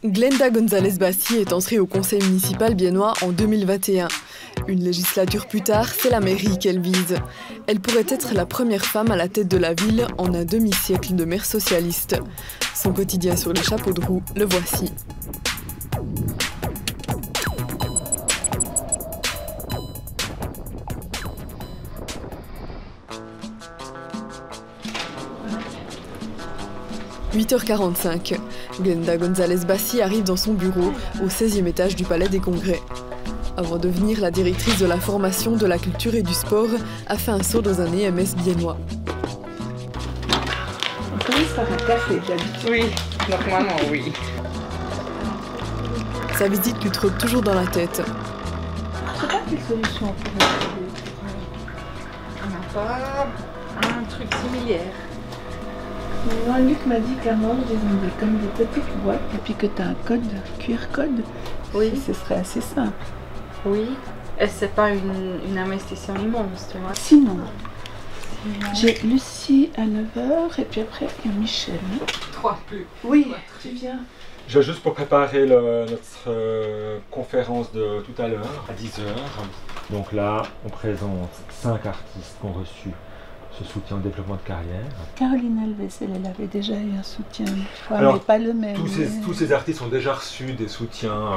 Glenda González Bassi est entrée au conseil municipal biennois en 2021. Une législature plus tard, c'est la mairie qu'elle vise. Elle pourrait être la première femme à la tête de la ville en un demi-siècle de maire socialiste. Son quotidien sur les chapeaux de roue, le voici. « 8h45. Glenda González Bassi arrive dans son bureau au 16e étage du Palais des Congrès. Avant de devenir la directrice de la formation, de la culture et du sport, a fait un saut dans un EMS biennois. On commence par un café d'habitude. Oui, normalement oui. Sa visite lui trotte toujours dans la tête. Je sais pas quelle solution on pourrait trouver. On n'a pas un truc similaire. Non, Luc m'a dit qu'à Morges, ils ont comme des petites boîtes et puis que tu as un code, QR code. Oui. Ce serait assez simple. Oui. Et c'est pas une investition immense, tu vois. Sinon, j'ai Lucie à 9h et puis après il y a Michel. 3 plus. Oui, tu viens. Je viens juste pour préparer notre conférence de tout à l'heure, à 10h. Donc là, on présente 5 artistes qui ont reçu ce soutien au développement de carrière. Caroline Alves, elle avait déjà eu un soutien une fois, alors, mais pas le même. Tous ces artistes ont déjà reçu des soutiens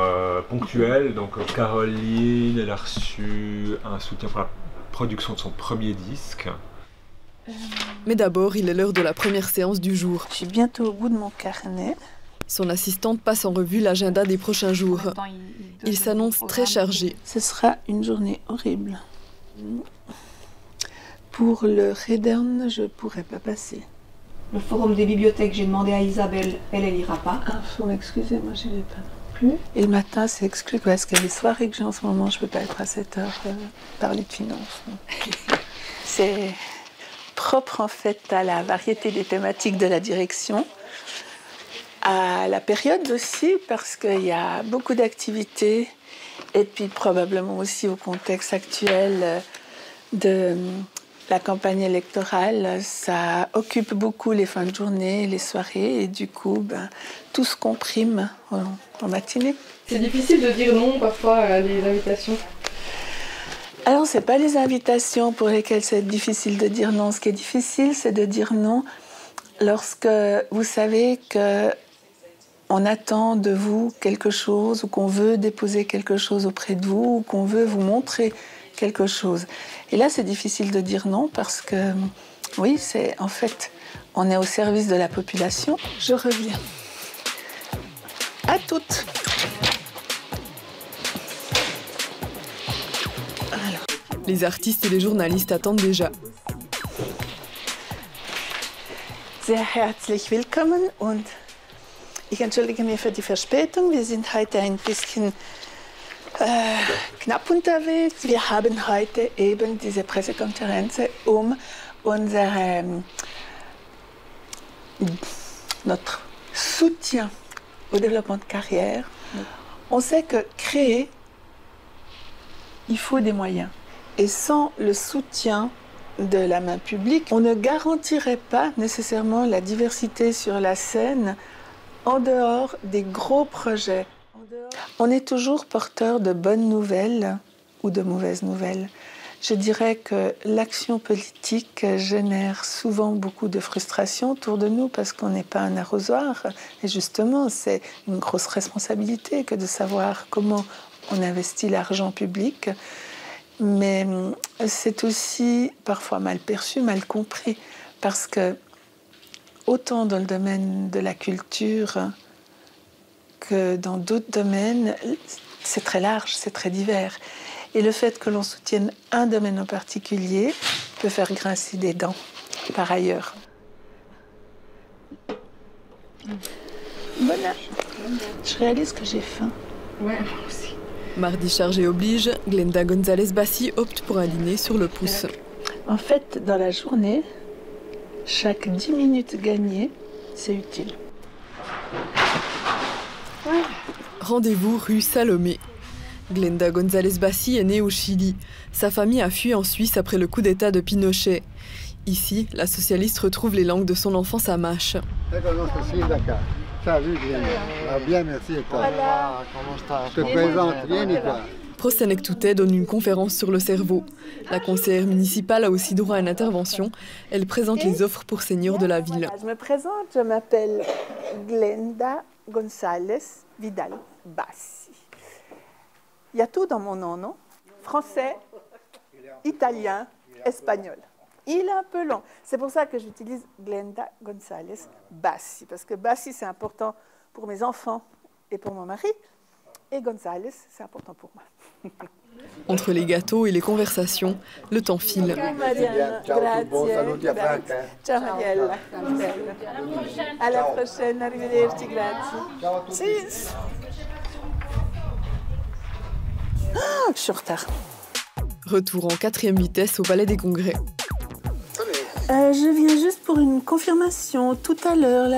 ponctuels. Donc Caroline, elle a reçu un soutien pour la production de son premier disque. Mais d'abord, il est l'heure de la première séance du jour. Je suis bientôt au bout de mon carnet. Son assistante passe en revue l'agenda des prochains jours. Il s'annonce très chargé. Ce sera une journée horrible. Pour le Redern, je ne pourrais pas passer. Le forum des bibliothèques, j'ai demandé à Isabelle, elle ira pas. Ah, faut m'excuser, moi je n'irai pas non plus. Et le matin, c'est exclu parce que les soirées que j'ai en ce moment, je ne peux pas être à 7h parler de finances. C'est propre en fait à la variété des thématiques de la direction, à la période aussi, parce qu'il y a beaucoup d'activités, et puis probablement aussi au contexte actuel de la campagne électorale. Ça occupe beaucoup les fins de journée, les soirées, et du coup, tout se comprime en matinée. C'est difficile de dire non parfois à des invitations. Alors, ce n'est pas les invitations pour lesquelles c'est difficile de dire non. Ce qui est difficile, c'est de dire non lorsque vous savez qu'on attend de vous quelque chose, ou qu'on veut déposer quelque chose auprès de vous, ou qu'on veut vous montrer quelque chose. Et là, c'est difficile de dire non parce que, oui, c'est en fait, on est au service de la population. Je reviens. À toutes. Alors. Les artistes et les journalistes attendent déjà. Sehr herzlich willkommen und ich entschuldige mich für die Verspätung. Wir sind heute ein bisschen knapp unterwegs. Wir haben heute eben diese Pressekonferenz, notre soutien au développement de carrière. On sait que créer, il faut des moyens. Et sans le soutien de la main publique, on ne garantirait pas nécessairement la diversité sur la scène en dehors des gros projets. On est toujours porteur de bonnes nouvelles ou de mauvaises nouvelles. Je dirais que l'action politique génère souvent beaucoup de frustration autour de nous parce qu'on n'est pas un arrosoir. Et justement, c'est une grosse responsabilité que de savoir comment on investit l'argent public. Mais c'est aussi parfois mal perçu, mal compris. Parce que autant dans le domaine de la culture que dans d'autres domaines, c'est très large, c'est très divers. Et le fait que l'on soutienne un domaine en particulier peut faire grincer des dents, par ailleurs. Voilà. Je réalise que j'ai faim. Ouais, moi aussi. Mardi chargé oblige, Glenda González Bassi opte pour un dîner sur le pouce. En fait, dans la journée, chaque 10 minutes gagnées, c'est utile. Rendez-vous rue Salomé. Glenda González Bassi est née au Chili. Sa famille a fui en Suisse après le coup d'État de Pinochet. Ici, la socialiste retrouve les langues de son enfance à Mâche. Salut, Glenda. Bien, merci. Et toi? Je te présente, viens, Nicolas. Prosenectoutet donne une conférence sur le cerveau. La conseillère municipale a aussi droit à une intervention. Elle présente les offres pour seniors de la ville. Je me présente, je m'appelle Glenda González Vidal Bassi. Il y a tout dans mon nom, non? Français, italien, espagnol. Il est un peu long. C'est pour ça que j'utilise Glenda González Bassi, parce que Bassi, c'est important pour mes enfants et pour mon mari. Et González, c'est important pour moi. Entre les gâteaux et les conversations, le temps file. Ciao Mariana, grazie. Ciao Mariella. À la prochaine, arrivederci, grazie. Cheers. Oh, je suis en retard. Retour en 4e vitesse au Palais des Congrès. Je viens juste pour une confirmation. Tout à l'heure,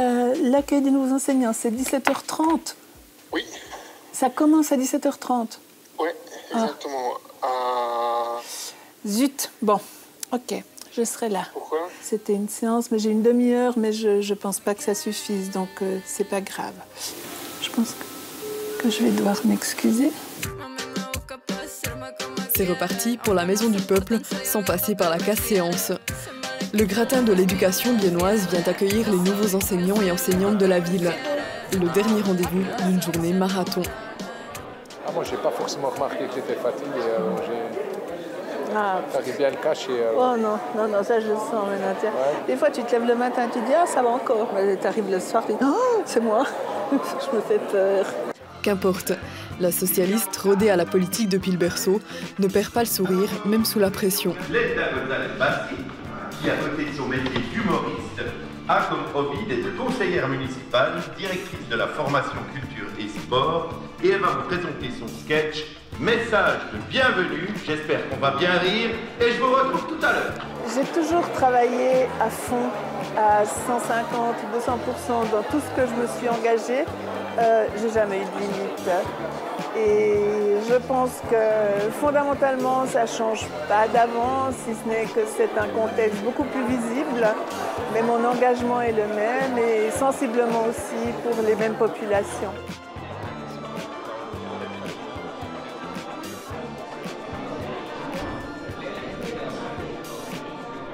l'accueil des nouveaux enseignants, c'est 17h30. Oui. Ça commence à 17h30. Oui, exactement. Zut. Bon, ok, je serai là. Pourquoi? C'était une séance, mais j'ai une demi-heure, mais je pense pas que ça suffise, donc c'est pas grave. Je pense que je vais devoir m'excuser. C'est reparti pour la Maison du Peuple, sans passer par la casse-séance. Le gratin de l'éducation biennoise vient accueillir les nouveaux enseignants et enseignantes de la ville. Le dernier rendez-vous d'une journée marathon. Moi, j'ai pas forcément remarqué que j'étais fatigué. T'arrives bien le cacher. Oh non, ça je le sens maintenant. Ouais. Des fois, tu te lèves le matin, tu te dis « Ah, ça va encore ». Mais t'arrives le soir, tu dis « Oh, c'est moi ». Je me fais peur. Qu'importe, la socialiste, rodée à la politique depuis le berceau, ne perd pas le sourire, même sous la pression. Glenda González Bassi, qui à côté de son métier d'humoriste, a comme hobby d'être conseillère municipale, directrice de la formation culture et sport, et elle va vous présenter son sketch Message de bienvenue. J'espère qu'on va bien rire et je vous retrouve tout à l'heure. J'ai toujours travaillé à fond, à 150 ou 200% dans tout ce que je me suis engagée. J'ai jamais eu de limite. Et je pense que fondamentalement, ça ne change pas d'avant, si ce n'est que c'est un contexte beaucoup plus visible. Mais mon engagement est le même et sensiblement aussi pour les mêmes populations.